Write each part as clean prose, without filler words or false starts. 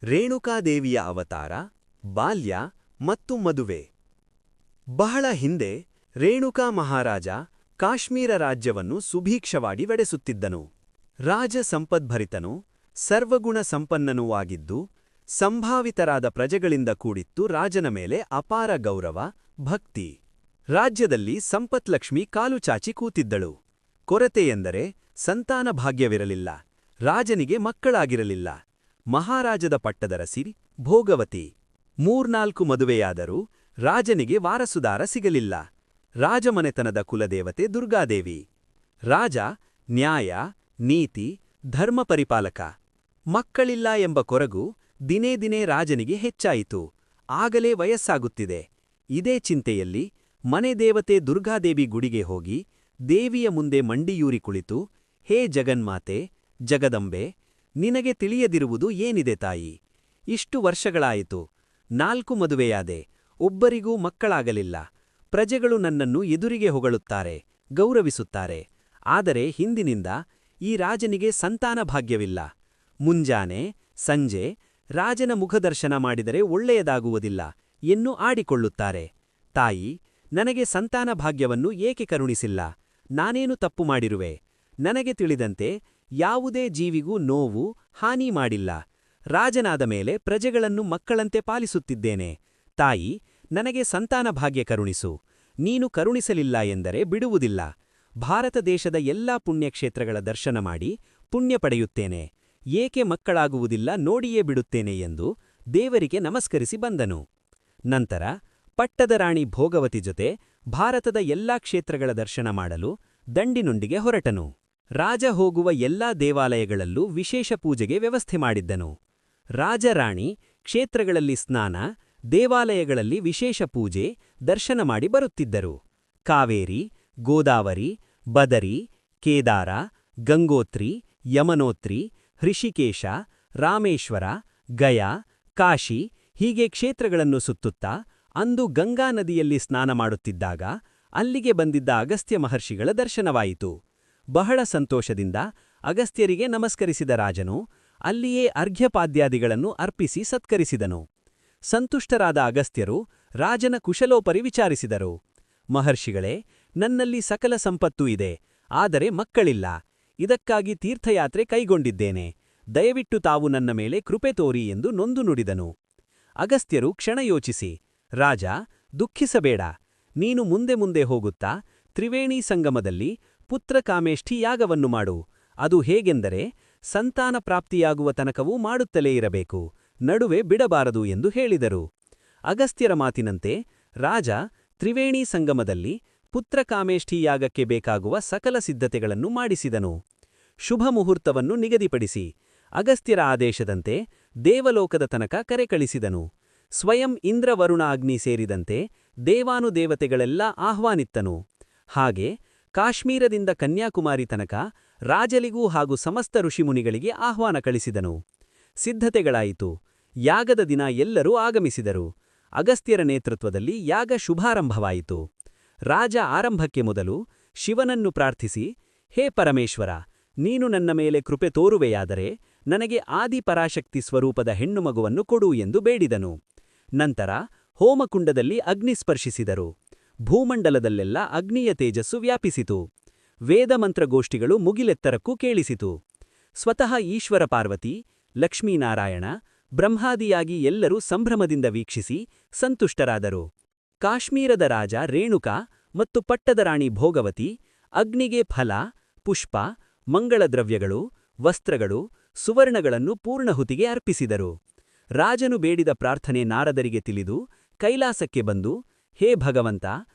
ರೇಣುಕಾದೇವಿಯ ಅವತಾರ, ಬಾಲ್ಯ ಮತ್ತು ಮದುವೆ. ಬಹಳ ಹಿಂದೆ ರೇಣುಕಾ ಮಹಾರಾಜ ಕಾಶ್ಮೀರ ರಾಜ್ಯವನ್ನು ಸುಭೀಕ್ಷವಾಗಿ ನಡೆಸುತ್ತಿದ್ದನು. ರಾಜ ಸಂಪದ್ಭರಿತನೂ ಸರ್ವಗುಣ ಸಂಪನ್ನನೂ ಆಗಿದ್ದು, ಸಂಭಾವಿತರಾದ ಪ್ರಜೆಗಳಿಂದ ಕೂಡಿತ್ತು ರಾಜನ ಮೇಲೆ ಅಪಾರ ಗೌರವ, ಭಕ್ತಿ. ರಾಜ್ಯದಲ್ಲಿ ಸಂಪತ್ಲಕ್ಷ್ಮಿ ಕಾಲುಚಾಚಿ ಕೂತಿದ್ದಳು. ಕೊರತೆಯೆಂದರೆ ಸಂತಾನ ಭಾಗ್ಯವಿರಲಿಲ್ಲ. ರಾಜನಿಗೆ ಮಕ್ಕಳಾಗಿರಲಿಲ್ಲ. ಮಹಾರಾಜದ ಪಟ್ಟದರಸಿ ಭೋಗವತಿ. 3-4 ಮದುವೆಯಾದರೂ ರಾಜನಿಗೆ ವಾರಸುದಾರ ಸಿಗಲಿಲ್ಲ. ರಾಜಮನೆತನದ ಕುಲದೇವತೆ ದುರ್ಗಾದೇವಿ. ರಾಜ ನ್ಯಾಯ, ನೀತಿ, ಧರ್ಮ ಪರಿಪಾಲಕ. ಮಕ್ಕಳಿಲ್ಲ ಎಂಬ ಕೊರಗು ದಿನೇ ದಿನೇ ರಾಜನಿಗೆ ಹೆಚ್ಚಾಯಿತು. ಆಗಲೇ ವಯಸ್ಸಾಗುತ್ತಿದೆ. ಇದೇ ಚಿಂತೆಯಲ್ಲಿ ಮನೆ ದೇವತೆ ದುರ್ಗಾದೇವಿ ಗುಡಿಗೆ ಹೋಗಿ ದೇವಿಯ ಮುಂದೆ ಮಂಡಿಯೂರಿ ಕುಳಿತು, ಹೇ ಜಗನ್ಮಾತೆ, ಜಗದಂಬೆ, ನಿನಗೆ ತಿಳಿಯದಿರುವುದು ಏನಿದೆ ತಾಯಿ? ಇಷ್ಟು ವರ್ಷಗಳಾಯಿತು. 4 ಮದುವೆಯಾದೆ, ಒಬ್ಬರಿಗೂ ಮಕ್ಕಳಾಗಲಿಲ್ಲ. ಪ್ರಜೆಗಳು ನನ್ನನ್ನು ಎದುರಿಗೆ ಹೊಗಳುತ್ತಾರೆ, ಗೌರವಿಸುತ್ತಾರೆ. ಆದರೆ ಹಿಂದಿನಿಂದ ಈ ರಾಜನಿಗೆ ಸಂತಾನ ಭಾಗ್ಯವಿಲ್ಲ. ಮುಂಜಾನೆ ಸಂಜೆ ರಾಜನ ಮುಖದರ್ಶನ ಮಾಡಿದರೆ ಒಳ್ಳೆಯದಾಗುವುದಿಲ್ಲ ಎನ್ನು ಆಡಿಕೊಳ್ಳುತ್ತಾರೆ. ತಾಯಿ, ನನಗೆ ಸಂತಾನ ಭಾಗ್ಯವನ್ನು ಏಕೆ ಕರುಣಿಸಿಲ್ಲ? ನಾನೇನು ತಪ್ಪು ಮಾಡಿರುವೆ? ನನಗೆ ತಿಳಿದಂತೆ ಯಾವುದೇ ಜೀವಿಗೂ ನೋವು, ಹಾನಿ ಮಾಡಿಲ್ಲ. ರಾಜನಾದ ಮೇಲೆ ಪ್ರಜೆಗಳನ್ನು ಮಕ್ಕಳಂತೆ ಪಾಲಿಸುತ್ತಿದ್ದೇನೆ. ತಾಯಿ, ನನಗೆ ಸಂತಾನ ಭಾಗ್ಯ ಕರುಣಿಸು. ನೀನು ಕರುಣಿಸಲಿಲ್ಲ ಎಂದರೆ ಬಿಡುವುದಿಲ್ಲ. ಭಾರತ ದೇಶದ ಎಲ್ಲಾ ಪುಣ್ಯಕ್ಷೇತ್ರಗಳ ದರ್ಶನ ಮಾಡಿ ಪುಣ್ಯ ಪಡೆಯುತ್ತೇನೆ. ಏಕೆ ಮಕ್ಕಳಾಗುವುದಿಲ್ಲ ನೋಡಿಯೇ ಬಿಡುತ್ತೇನೆ ಎಂದು ದೇವರಿಗೆ ನಮಸ್ಕರಿಸಿ ಬಂದನು. ನಂತರ ಪಟ್ಟದ ರಾಣಿ ಭೋಗವತಿ ಜೊತೆ ಭಾರತದ ಎಲ್ಲಾ ಕ್ಷೇತ್ರಗಳ ದರ್ಶನ ಮಾಡಲು ದಂಡಿನುಂಡಿಗೆ ಹೊರಟನು. ರಾಜ ಹೋಗುವ ಎಲ್ಲಾ ದೇವಾಲಯಗಳಲ್ಲೂ ವಿಶೇಷ ಪೂಜೆಗೆ ವ್ಯವಸ್ಥೆ ಮಾಡಿದ್ದನು. ರಾಜ-ರಾಣಿ ಕ್ಷೇತ್ರಗಳಲ್ಲಿ ಸ್ನಾನ, ದೇವಾಲಯಗಳಲ್ಲಿ ವಿಶೇಷ ಪೂಜೆ, ದರ್ಶನ ಮಾಡಿ ಬರುತ್ತಿದ್ದರು. ಕಾವೇರಿ, ಗೋದಾವರಿ, ಬದರಿ, ಕೇದಾರ, ಗಂಗೋತ್ರಿ, ಯಮನೋತ್ರಿ, ಹೃಷಿಕೇಶ, ರಾಮೇಶ್ವರ, ಗಯಾ, ಕಾಶಿ ಹೀಗೆ ಕ್ಷೇತ್ರಗಳನ್ನು ಸುತ್ತುತ್ತಾ ಅಂದು ಗಂಗಾ ನದಿಯಲ್ಲಿ ಸ್ನಾನ ಮಾಡುತ್ತಿದ್ದಾಗ ಅಲ್ಲಿಗೆ ಬಂದಿದ್ದ ಅಗಸ್ತ್ಯ ಮಹರ್ಷಿಗಳ ದರ್ಶನವಾಯಿತು. ಬಹಳ ಸಂತೋಷದಿಂದ ಅಗಸ್ತ್ಯರಿಗೆ ನಮಸ್ಕರಿಸಿದ ರಾಜನು ಅಲ್ಲಿಯೇ ಅರ್ಘ್ಯಪಾದ್ಯಾದಿಗಳನ್ನು ಅರ್ಪಿಸಿ ಸತ್ಕರಿಸಿದನು. ಸಂತುಷ್ಟರಾದ ಅಗಸ್ತ್ಯರು ರಾಜನ ಕುಶಲೋಪರಿ ವಿಚಾರಿಸಿದರು. ಮಹರ್ಷಿಗಳೇ, ನನ್ನಲ್ಲಿ ಸಕಲ ಸಂಪತ್ತೂ ಇದೆ, ಆದರೆ ಮಕ್ಕಳಿಲ್ಲ. ಇದಕ್ಕಾಗಿ ತೀರ್ಥಯಾತ್ರೆ ಕೈಗೊಂಡಿದ್ದೇನೆ. ದಯವಿಟ್ಟು ತಾವು ನನ್ನ ಮೇಲೆ ಕೃಪೆ ತೋರಿ ಎಂದು ನೊಂದು ನುಡಿದನು. ಅಗಸ್ತ್ಯರು ಕ್ಷಣ ಯೋಚಿಸಿ, ರಾಜ, ದುಃಖಿಸಬೇಡ. ನೀನು ಮುಂದೆ ಮುಂದೆ ಹೋಗುತ್ತಾ ತ್ರಿವೇಣೀ ಸಂಗಮದಲ್ಲಿ ಪುತ್ರಕಾಮೇಷ್ಠಿ ಯಾಗವನ್ನು ಮಾಡು. ಅದು ಹೇಗೆಂದರೆ ಸಂತಾನ ಪ್ರಾಪ್ತಿಯಾಗುವ ತನಕವೂ ಮಾಡುತ್ತಲೇ ಇರಬೇಕು, ನಡುವೆ ಬಿಡಬಾರದು ಎಂದು ಹೇಳಿದರು. ಅಗಸ್ತ್ಯರ ಮಾತಿನಂತೆ ರಾಜ ತ್ರಿವೇಣೀ ಸಂಗಮದಲ್ಲಿ ಪುತ್ರಕಾಮೇಷ್ಠಿ ಯಾಗಕ್ಕೆ ಬೇಕಾಗುವ ಸಕಲ ಸಿದ್ಧತೆಗಳನ್ನು ಮಾಡಿಸಿದನು. ಶುಭ ಮುಹೂರ್ತವನ್ನು ನಿಗದಿಪಡಿಸಿ ಅಗಸ್ತ್ಯರ ಆದೇಶದಂತೆ ದೇವಲೋಕದ ತನಕ ಕರೆಕಳಿಸಿದನು. ಸ್ವಯಂ ಇಂದ್ರ, ವರುಣ, ಅಗ್ನಿ ಸೇರಿದಂತೆ ದೇವಾನುದೇವತೆಗಳೆಲ್ಲ ಆಹ್ವಾನಿತ್ತನು. ಹಾಗೆ ಕಾಶ್ಮೀರದಿಂದ ಕನ್ಯಾಕುಮಾರಿ ತನಕ ರಾಜಲಿಗೂ ಹಾಗೂ ಸಮಸ್ತ ಋಷಿಮುನಿಗಳಿಗೆ ಆಹ್ವಾನ ಕಳಿಸಿದನು. ಸಿದ್ಧತೆಗಳಾಯಿತು. ಯಾಗದ ದಿನ ಎಲ್ಲರೂ ಆಗಮಿಸಿದರು. ಅಗಸ್ತ್ಯರ ನೇತೃತ್ವದಲ್ಲಿ ಯಾಗ ಶುಭಾರಂಭವಾಯಿತು. ರಾಜ ಆರಂಭಕ್ಕೆ ಮೊದಲು ಶಿವನನ್ನು ಪ್ರಾರ್ಥಿಸಿ, ಹೇ ಪರಮೇಶ್ವರ, ನೀನು ನನ್ನ ಮೇಲೆ ಕೃಪೆ ತೋರುವೆಯಾದರೆ ನನಗೆ ಆದಿಪರಾಶಕ್ತಿ ಸ್ವರೂಪದ ಹೆಣ್ಣುಮಗುವನ್ನು ಕೊಡು ಎಂದು ಬೇಡಿದನು. ನಂತರ ಹೋಮಕುಂಡದಲ್ಲಿ ಅಗ್ನಿ ಸ್ಪರ್ಶಿಸಿದರು. ಭೂಮಂಡಲದಲ್ಲೆಲ್ಲ ಅಗ್ನಿಯ ತೇಜಸ್ಸು ವ್ಯಾಪಿಸಿತು. ವೇದಮಂತ್ರಗೋಷ್ಠಿಗಳು ಮುಗಿಲೆತ್ತರಕ್ಕೂ ಕೇಳಿಸಿತು. ಸ್ವತಃ ಈಶ್ವರ ಪಾರ್ವತಿ, ಲಕ್ಷ್ಮೀನಾರಾಯಣ, ಬ್ರಹ್ಮಾದಿಯಾಗಿ ಎಲ್ಲರೂ ಸಂಭ್ರಮದಿಂದ ವೀಕ್ಷಿಸಿ ಸಂತುಷ್ಟರಾದರು. ಕಾಶ್ಮೀರದ ರಾಜ ರೇಣುಕಾ ಮತ್ತು ಪಟ್ಟದ ರಾಣಿ ಭೋಗವತಿ ಅಗ್ನಿಗೆ ಫಲ, ಪುಷ್ಪ, ಮಂಗಳದ್ರವ್ಯಗಳು, ವಸ್ತ್ರಗಳು, ಸುವರ್ಣಗಳನ್ನು ಪೂರ್ಣಹುತಿಗೆ ಅರ್ಪಿಸಿದರು. ರಾಜನು ಬೇಡಿದ ಪ್ರಾರ್ಥನೆ ನಾರದರಿಗೆ ತಿಳಿದು ಕೈಲಾಸಕ್ಕೆ ಬಂದು, ಹೇ ಭಗವಂತ,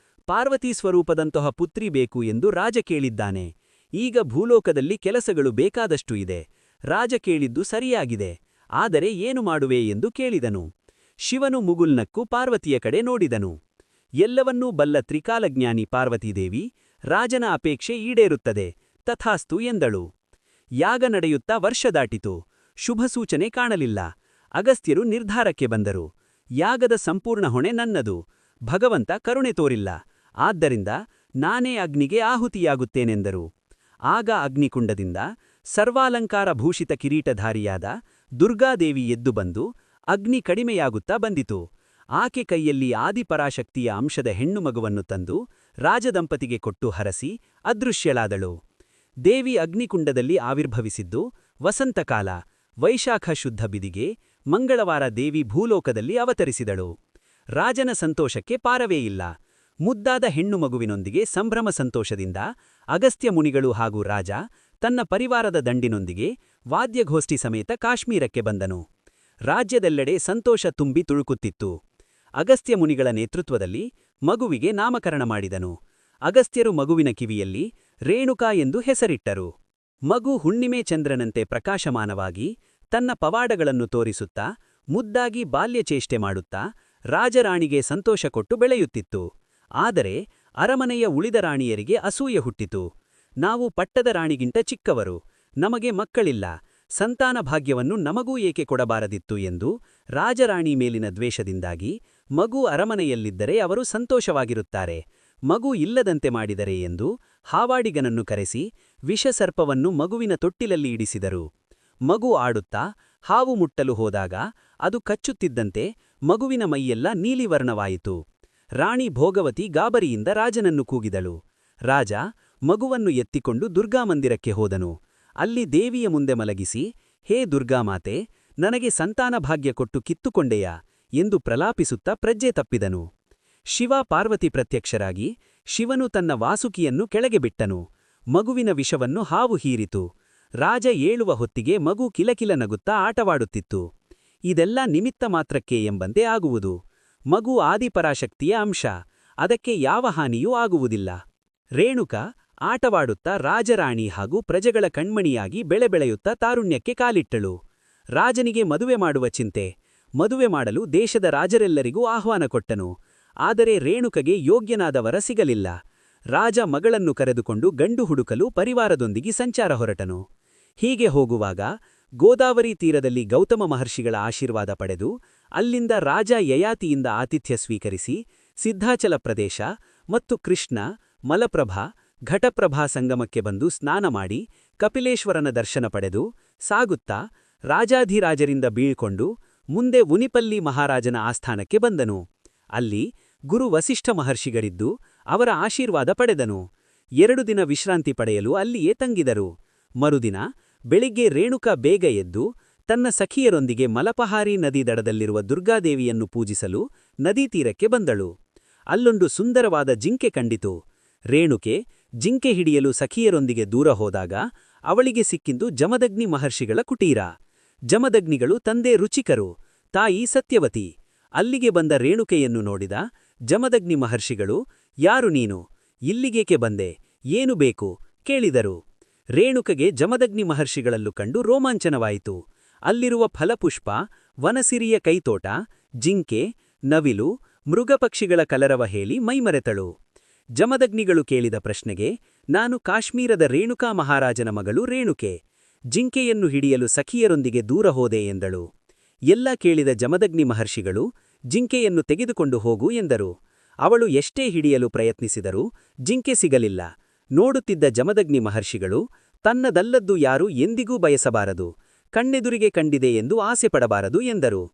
ಪಾರ್ವತೀ ಸ್ವರೂಪದಂತಹ ಪುತ್ರಿ ಬೇಕು ಎಂದು ರಾಜ ಕೇಳಿದ್ದಾನೆ. ಈಗ ಭೂಲೋಕದಲ್ಲಿ ಕೆಲಸಗಳು ಬೇಕಾದಷ್ಟು ಇದೆ. ರಾಜ ಕೇಳಿದ್ದು ಸರಿಯಾಗಿದೆ, ಆದರೆ ಏನು ಮಾಡುವೆ ಎಂದು ಕೇಳಿದನು. ಶಿವನು ಮುಗುಲ್ನಕ್ಕು ಪಾರ್ವತಿಯ ಕಡೆ ನೋಡಿದನು. ಎಲ್ಲವನ್ನೂ ಬಲ್ಲ ತ್ರಿಕಾಲಜ್ಞಾನಿ ಪಾರ್ವತೀದೇವಿ, ರಾಜನ ಅಪೇಕ್ಷೆ ಈಡೇರುತ್ತದೆ, ತಥಾಸ್ತು ಎಂದಳು. ಯಾಗ ನಡೆಯುತ್ತಾ ವರ್ಷ ದಾಟಿತು. ಶುಭ ಸೂಚನೆ ಕಾಣಲಿಲ್ಲ. ಅಗಸ್ತ್ಯರು ನಿರ್ಧಾರಕ್ಕೆ ಬಂದರು. ಯಾಗದ ಸಂಪೂರ್ಣ ಹೊಣೆ ನನ್ನದು. ಭಗವಂತ ಕರುಣೆ ತೋರಿಲ್ಲ. ಆದ್ದರಿಂದ ನಾನೇ ಅಗ್ನಿಗೆ ಆಹುತಿಯಾಗುತ್ತೇನೆಂದರು. ಆಗ ಅಗ್ನಿಕುಂಡದಿಂದ ಸರ್ವಾಲಂಕಾರ ಭೂಷಿತ ಕಿರೀಟಧಾರಿಯಾದ ದುರ್ಗಾದೇವಿ ಎದ್ದು ಬಂದು ಅಗ್ನಿ ಕಡಿಮೆಯಾಗುತ್ತಾ ಬಂದಿತು. ಆಕೆ ಕೈಯಲ್ಲಿ ಆದಿಪರಾಶಕ್ತಿಯ ಅಂಶದ ಹೆಣ್ಣು ಮಗುವನ್ನು ತಂದು ರಾಜದಂಪತಿಗೆ ಕೊಟ್ಟು ಹರಸಿ ಅದೃಶ್ಯಳಾದಳು. ದೇವಿ ಅಗ್ನಿಕುಂಡದಲ್ಲಿ ಆವಿರ್ಭವಿಸಿದ್ದು ವಸಂತಕಾಲ, ವೈಶಾಖ ಶುದ್ಧ ಬಿದಿಗೆ, ಮಂಗಳವಾರ ದೇವಿ ಭೂಲೋಕದಲ್ಲಿ ಅವತರಿಸಿದಳು. ರಾಜನ ಸಂತೋಷಕ್ಕೆ ಪಾರವೇ ಇಲ್ಲ. ಮುದ್ದಾದ ಹೆಣ್ಣು ಮಗುವಿನೊಂದಿಗೆ ಸಂಭ್ರಮ ಸಂತೋಷದಿಂದ ಅಗಸ್ತ್ಯ ಮುನಿಗಳು ಹಾಗೂ ರಾಜ ತನ್ನ ಪರಿವಾರದ ದಂಡಿನೊಂದಿಗೆ ವಾದ್ಯಘೋಷ್ಠಿ ಸಮೇತ ಕಾಶ್ಮೀರಕ್ಕೆ ಬಂದನು. ರಾಜ್ಯದೆಲ್ಲೆಡೆ ಸಂತೋಷ ತುಂಬಿ ತುಳುಕುತ್ತಿತ್ತು. ಅಗಸ್ತ್ಯ ಮುನಿಗಳ ನೇತೃತ್ವದಲ್ಲಿ ಮಗುವಿಗೆ ನಾಮಕರಣ ಮಾಡಿದನು. ಅಗಸ್ತ್ಯರು ಮಗುವಿನ ಕಿವಿಯಲ್ಲಿ ರೇಣುಕಾ ಎಂದು ಹೆಸರಿಟ್ಟರು. ಮಗು ಹುಣ್ಣಿಮೆ ಚಂದ್ರನಂತೆ ಪ್ರಕಾಶಮಾನವಾಗಿ ತನ್ನ ಪವಾಡಗಳನ್ನು ತೋರಿಸುತ್ತಾ ಮುದ್ದಾಗಿ ಬಾಲ್ಯಚೇಷ್ಟೆ ಮಾಡುತ್ತಾ ರಾಜರಾಣಿಗೆ ಸಂತೋಷ ಕೊಟ್ಟು ಬೆಳೆಯುತ್ತಿತ್ತು. ಆದರೆ ಅರಮನೆಯ ಉಳಿದ ರಾಣಿಯರಿಗೆ ಅಸೂಯೆ ಹುಟ್ಟಿತು. ನಾವು ಪಟ್ಟದ ರಾಣಿಗಿಂತ ಚಿಕ್ಕವರು, ನಮಗೆ ಮಕ್ಕಳಿಲ್ಲ, ಸಂತಾನ ಭಾಗ್ಯವನ್ನು ನಮಗೂ ಏಕೆ ಕೊಡಬಾರದಿತ್ತು ಎಂದು ರಾಜರಾಣಿ ಮೇಲಿನ ದ್ವೇಷದಿಂದಾಗಿ ಮಗು ಅರಮನೆಯಲ್ಲಿದ್ದರೆ ಅವರು ಸಂತೋಷವಾಗಿರುತ್ತಾರೆ, ಮಗು ಇಲ್ಲದಂತೆ ಮಾಡಿದರೆ ಎಂದು ಹಾವಾಡಿಗನನ್ನು ಕರೆಸಿ ವಿಷಸರ್ಪವನ್ನು ಮಗುವಿನ ತೊಟ್ಟಿಲಲ್ಲಿ ಇಡಿಸಿದರು. ಮಗು ಆಡುತ್ತಾ ಹಾವು ಮುಟ್ಟಲು ಹೋದಾಗ ಅದು ಕಚ್ಚುತ್ತಿದ್ದಂತೆ ಮಗುವಿನ ಮೈಯೆಲ್ಲ ನೀಲಿವರ್ಣವಾಯಿತು. ರಾಣಿ ಭೋಗವತಿ ಗಾಬರಿಯಿಂದ ರಾಜನನ್ನು ಕೂಗಿದಳು. ರಾಜ ಮಗುವನ್ನು ಎತ್ತಿಕೊಂಡು ದುರ್ಗಾಮಂದಿರಕ್ಕೆ ಹೋದನು. ಅಲ್ಲಿ ದೇವಿಯ ಮುಂದೆ ಮಲಗಿಸಿ, ಹೇ ದುರ್ಗಾಮಾತೆ, ನನಗೆ ಸಂತಾನ ಭಾಗ್ಯ ಕೊಟ್ಟು ಕಿತ್ತುಕೊಂಡೆಯಾ ಎಂದು ಪ್ರಲಾಪಿಸುತ್ತಾ ಪ್ರಜ್ಞೆ ತಪ್ಪಿದನು. ಶಿವ ಪಾರ್ವತಿ ಪ್ರತ್ಯಕ್ಷರಾಗಿ ಶಿವನು ತನ್ನ ವಾಸುಕಿಯನ್ನು ಕೆಳಗೆ ಬಿಟ್ಟನು. ಮಗುವಿನ ವಿಷವನ್ನು ಹಾವು ಹೀರಿತು. ರಾಜ ಏಳುವ ಹೊತ್ತಿಗೆ ಮಗು ಕಿಲಕಿಲ ನಗುತ್ತಾ ಆಟವಾಡುತ್ತಿತ್ತು. ಇದೆಲ್ಲ ನಿಮಿತ್ತ ಮಾತ್ರಕ್ಕೆ ಎಂಬಂತೆ ಆಗುವುದು. ಮಗು ಆದಿಪರಾಶಕ್ತಿಯ ಅಂಶ, ಅದಕ್ಕೆ ಯಾವ ಹಾನಿಯೂ ಆಗುವುದಿಲ್ಲ. ರೇಣುಕಾ ಆಟವಾಡುತ್ತಾ ರಾಜರಾಣಿ ಹಾಗೂ ಪ್ರಜೆಗಳ ಕಣ್ಮಣಿಯಾಗಿ ಬೆಳೆಯುತ್ತಾ ತಾರುಣ್ಯಕ್ಕೆ ಕಾಲಿಟ್ಟಳು. ರಾಜನಿಗೆ ಮದುವೆ ಮಾಡುವ ಚಿಂತೆ. ಮದುವೆ ಮಾಡಲು ದೇಶದ ರಾಜರೆಲ್ಲರಿಗೂ ಆಹ್ವಾನ ಕೊಟ್ಟನು. ಆದರೆ ರೇಣುಕಗೆ ಯೋಗ್ಯನಾದ ವರ ಸಿಗಲಿಲ್ಲ. ರಾಜ ಮಗಳನ್ನು ಕರೆದುಕೊಂಡು ಗಂಡು ಹುಡುಕಲು ಪರಿವಾರದೊಂದಿಗೆ ಸಂಚಾರ ಹೊರಟನು. ಹೀಗೆ ಹೋಗುವಾಗ ಗೋದಾವರಿ ತೀರದಲ್ಲಿ ಗೌತಮ ಮಹರ್ಷಿಗಳ ಆಶೀರ್ವಾದ ಪಡೆದು ಅಲ್ಲಿಂದ ರಾಜ ಯಯಾತಿಯಿಂದ ಆತಿಥ್ಯ ಸ್ವೀಕರಿಸಿ ಸಿದ್ಧಾಚಲ ಪ್ರದೇಶ ಮತ್ತು ಕೃಷ್ಣ, ಮಲಪ್ರಭಾ, ಘಟಪ್ರಭಾ ಸಂಗಮಕ್ಕೆ ಬಂದು ಸ್ನಾನ ಮಾಡಿ ಕಪಿಲೇಶ್ವರನ ದರ್ಶನ ಪಡೆದು ಸಾಗುತ್ತಾ ರಾಜಾಧಿರಾಜರಿಂದ ಬೀಳ್ಕೊಂಡು ಮುಂದೆ ಉನಿಪಲ್ಲಿ ಮಹಾರಾಜನ ಆಸ್ಥಾನಕ್ಕೆ ಬಂದನು. ಅಲ್ಲಿ ಗುರು ವಸಿಷ್ಠ ಮಹರ್ಷಿಗಳಿದ್ದು ಅವರ ಆಶೀರ್ವಾದ ಪಡೆದನು. 2 ದಿನ ವಿಶ್ರಾಂತಿ ಪಡೆಯಲು ಅಲ್ಲಿಯೇ ತಂಗಿದರು. ಮರುದಿನ ಬೆಳಿಗ್ಗೆ ರೇಣುಕಾ ಬೇಗ ಎದ್ದು ತನ್ನ ಸಖಿಯರೊಂದಿಗೆ ಮಲಪಹಾರಿ ನದಿ ದಡದಲ್ಲಿರುವ ದುರ್ಗಾದೇವಿಯನ್ನು ಪೂಜಿಸಲು ನದೀ ತೀರಕ್ಕೆ ಬಂದಳು. ಅಲ್ಲೊಂದು ಸುಂದರವಾದ ಜಿಂಕೆ ಕಂಡಿತು. ರೇಣುಕೆ ಜಿಂಕೆ ಹಿಡಿಯಲು ಸಖಿಯರೊಂದಿಗೆ ದೂರ ಹೋದಾಗ ಅವಳಿಗೆ ಸಿಕ್ಕಿದ್ದು ಜಮದಗ್ನಿ ಮಹರ್ಷಿಗಳ ಕುಟೀರ. ಜಮದಗ್ನಿಗಳು ತಂದೆ ರುಚಿಕರು, ತಾಯಿ ಸತ್ಯವತಿ. ಅಲ್ಲಿಗೆ ಬಂದ ರೇಣುಕೆಯನ್ನು ನೋಡಿದ ಜಮದಗ್ನಿ ಮಹರ್ಷಿಗಳು, ಯಾರು ನೀನು, ಇಲ್ಲಿಗೇಕೆ ಬಂದೆ, ಏನು ಬೇಕು ಕೇಳಿದರು. ರೇಣುಕೆಗೆ ಜಮದಗ್ನಿ ಮಹರ್ಷಿಗಳಲ್ಲೂ ಕಂಡು ರೋಮಾಂಚನವಾಯಿತು. ಅಲ್ಲಿರುವ ಫಲಪುಷ್ಪ, ವನಸಿರಿಯ ಕೈತೋಟ, ಜಿಂಕೆ, ನವಿಲು, ಮೃಗಪಕ್ಷಿಗಳ ಕಲರವ ಹೇಳಿ ಮೈಮರೆತಳು. ಜಮದಗ್ನಿಗಳು ಕೇಳಿದ ಪ್ರಶ್ನೆಗೆ, ನಾನು ಕಾಶ್ಮೀರದ ರೇಣುಕಾ ಮಹಾರಾಜನ ಮಗಳು ರೇಣುಕೆ, ಜಿಂಕೆಯನ್ನು ಹಿಡಿಯಲು ಸಖಿಯರೊಂದಿಗೆ ದೂರ ಹೋದೆ ಎಂದಳು. ಎಲ್ಲ ಕೇಳಿದ ಜಮದಗ್ನಿ ಮಹರ್ಷಿಗಳು, ಜಿಂಕೆಯನ್ನು ತೆಗೆದುಕೊಂಡು ಹೋಗು ಎಂದರು. ಅವಳು ಎಷ್ಟೇ ಹಿಡಿಯಲು ಪ್ರಯತ್ನಿಸಿದರೂ ಜಿಂಕೆ ಸಿಗಲಿಲ್ಲ. ನೋಡುತ್ತಿದ್ದ ಜಮದಗ್ನಿ ಮಹರ್ಷಿಗಳು, ತನ್ನದಲ್ಲದ್ದು ಯಾರೂ ಎಂದಿಗೂ ಬಯಸಬಾರದು, ಕಣ್ಣೆದುರಿಗೆ ಕಂಡಿದೆ ಎಂದು ಆಸೆಪಡಬಾರದು ಎಂದರು.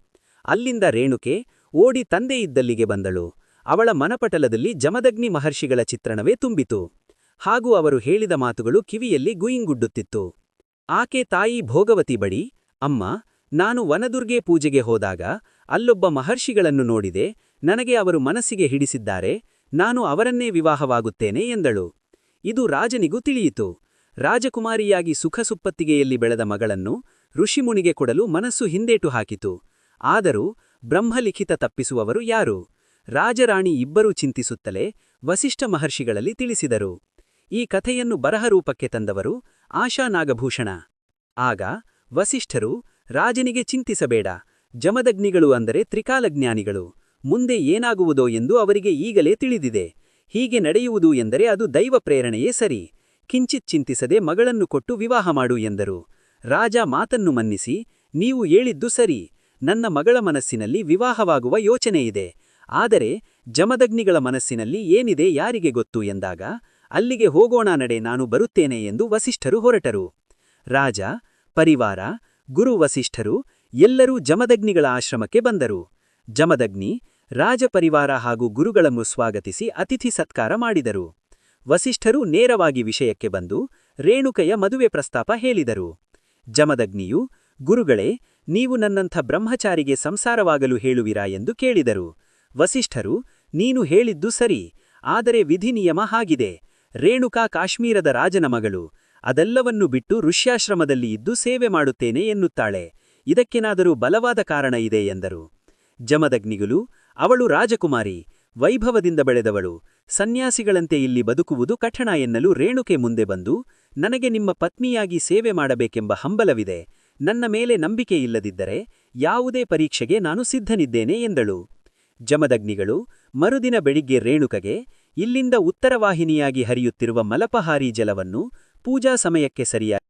ಅಲ್ಲಿಂದ ರೇಣುಕೆ ಓಡಿ ತಂದೆ ಇದ್ದಲ್ಲಿಗೆ ಬಂದಳು. ಅವಳ ಮನಪಟಲದಲ್ಲಿ ಜಮದಗ್ನಿ ಮಹರ್ಷಿಗಳ ಚಿತ್ರಣವೇ ತುಂಬಿತು. ಹಾಗೂ ಅವರು ಹೇಳಿದ ಮಾತುಗಳು ಕಿವಿಯಲ್ಲಿ ಗುಯಿಂಗುಡ್ಡುತ್ತಿತ್ತು. ಆಕೆ ತಾಯಿ ಭೋಗವತಿ ಬಳಿ, ಅಮ್ಮ, ನಾನು ವನದುರ್ಗೆ ಪೂಜೆಗೆ ಹೋದಾಗ ಅಲ್ಲೊಬ್ಬ ಮಹರ್ಷಿಗಳನ್ನು ನೋಡಿದೆ, ನನಗೆ ಅವರು ಮನಸ್ಸಿಗೆ ಹಿಡಿಸಿದ್ದಾರೆ, ನಾನು ಅವರನ್ನೇ ವಿವಾಹವಾಗುತ್ತೇನೆ ಎಂದಳು. ಇದು ರಾಜನಿಗೂ ತಿಳಿಯಿತು. ರಾಜಕುಮಾರಿಯಾಗಿ ಸುಖಸುಪ್ಪತ್ತಿಗೆಯಲ್ಲಿ ಬೆಳೆದ ಮಗಳನ್ನು ಋಷಿಮುನಿಗೆ ಕೊಡಲು ಮನಸ್ಸು ಹಿಂದೇಟು ಹಾಕಿತು. ಆದರೂ ಬ್ರಹ್ಮಲಿಖಿತ ತಪ್ಪಿಸುವವರು ಯಾರು? ರಾಜರಾಣಿ ಇಬ್ಬರೂ ಚಿಂತಿಸುತ್ತಲೇ ವಸಿಷ್ಠ ಮಹರ್ಷಿಗಳಲ್ಲಿ ತಿಳಿಸಿದರು. ಈ ಕಥೆಯನ್ನು ಬರಹರೂಪಕ್ಕೆ ತಂದವರು ಆಶಾ ನಾಗಭೂಷಣ. ಆಗ ವಸಿಷ್ಠರು, ರಾಜನಿಗೆ ಚಿಂತಿಸಬೇಡ, ಜಮದಗ್ನಿಗಳು ಅಂದರೆ ತ್ರಿಕಾಲಜ್ಞಾನಿಗಳು, ಮುಂದೆ ಏನಾಗುವುದೋ ಎಂದು ಅವರಿಗೆ ಈಗಲೇ ತಿಳಿದಿದೆ. ಹೀಗೆ ನಡೆಯುವುದು ಎಂದರೆ ಅದು ದೈವ ಪ್ರೇರಣೆಯೇ ಸರಿ. ಕಿಂಚಿತ್ ಚಿಂತಿಸದೆ ಮಗಳನ್ನು ಕೊಟ್ಟು ವಿವಾಹ ಮಾಡು ಎಂದರು. ರಾಜ ಮಾತನ್ನು ಮನ್ನಿಸಿ, ನೀವು ಹೇಳಿದ್ದು ಸರಿ, ನನ್ನ ಮಗಳ ಮನಸ್ಸಿನಲ್ಲಿ ವಿವಾಹವಾಗುವ ಯೋಚನೆಯಿದೆ. ಆದರೆ ಜಮದಗ್ನಿಗಳ ಮನಸ್ಸಿನಲ್ಲಿ ಏನಿದೆ ಯಾರಿಗೆ ಗೊತ್ತು ಎಂದಾಗ, ಅಲ್ಲಿಗೆ ಹೋಗೋಣ ನಡೆ, ನಾನು ಬರುತ್ತೇನೆ ಎಂದು ವಸಿಷ್ಠರು ಹೊರಟರು. ರಾಜ, ಪರಿವಾರ, ಗುರು ವಸಿಷ್ಠರು ಎಲ್ಲರೂ ಜಮದಗ್ನಿಗಳ ಆಶ್ರಮಕ್ಕೆ ಬಂದರು. ಜಮದಗ್ನಿ ರಾಜಪರಿವಾರ ಹಾಗೂ ಗುರುಗಳನ್ನು ಸ್ವಾಗತಿಸಿ ಅತಿಥಿ ಸತ್ಕಾರ ಮಾಡಿದರು. ವಸಿಷ್ಠರು ನೇರವಾಗಿ ವಿಷಯಕ್ಕೆ ಬಂದು ರೇಣುಕೆಯ ಮದುವೆ ಪ್ರಸ್ತಾಪ ಹೇಳಿದರು. ಜಮದಗ್ನಿಯು, ಗುರುಗಳೇ, ನೀವು ನನ್ನಂಥ ಬ್ರಹ್ಮಚಾರಿಗೆ ಸಂಸಾರವಾಗಲು ಹೇಳುವಿರಾ ಎಂದು ಕೇಳಿದರು. ವಸಿಷ್ಠರು, ನೀನು ಹೇಳಿದ್ದು ಸರಿ, ಆದರೆ ವಿಧಿನಿಯಮ ಹಾಗಿದೆ. ರೇಣುಕಾ ಕಾಶ್ಮೀರದ ರಾಜನ ಮಗಳು, ಅದೆಲ್ಲವನ್ನೂ ಬಿಟ್ಟು ಋಷ್ಯಾಶ್ರಮದಲ್ಲಿ ಇದ್ದು ಸೇವೆ ಮಾಡುತ್ತೇನೆ ಎನ್ನುತ್ತಾಳೆ. ಇದಕ್ಕೇನಾದರೂ ಬಲವಾದ ಕಾರಣ ಇದೆ ಎಂದರು. ಜಮದಗ್ನಿಗಳು, ಅವಳು ರಾಜಕುಮಾರಿ, ವೈಭವದಿಂದ ಬೆಳೆದವಳು, ಸನ್ಯಾಸಿಗಳಂತೆ ಇಲ್ಲಿ ಬದುಕುವುದು ಕಠಣ ಎನ್ನಲು ರೇಣುಕೆ ಮುಂದೆ ಬಂದು, ನನಗೆ ನಿಮ್ಮ ಪತ್ನಿಯಾಗಿ ಸೇವೆ ಮಾಡಬೇಕೆಂಬ ಹಂಬಲವಿದೆ, ನನ್ನ ಮೇಲೆ ನಂಬಿಕೆ ಇಲ್ಲದಿದ್ದರೆ ಯಾವುದೇ ಪರೀಕ್ಷೆಗೆ ನಾನು ಸಿದ್ಧನಿದ್ದೇನೆ ಎಂದಳು. ಜಮದಗ್ನಿಗಳು ಮರುದಿನ ಬೆಳಿಗ್ಗೆ ರೇಣುಕಗೆ, ಇಲ್ಲಿಂದ ಉತ್ತರವಾಹಿನಿಯಾಗಿ ಹರಿಯುತ್ತಿರುವ ಮಲಪಹಾರಿ ಜಲವನ್ನು ಪೂಜಾ ಸಮಯಕ್ಕೆ ಸರಿಯಾಗಿ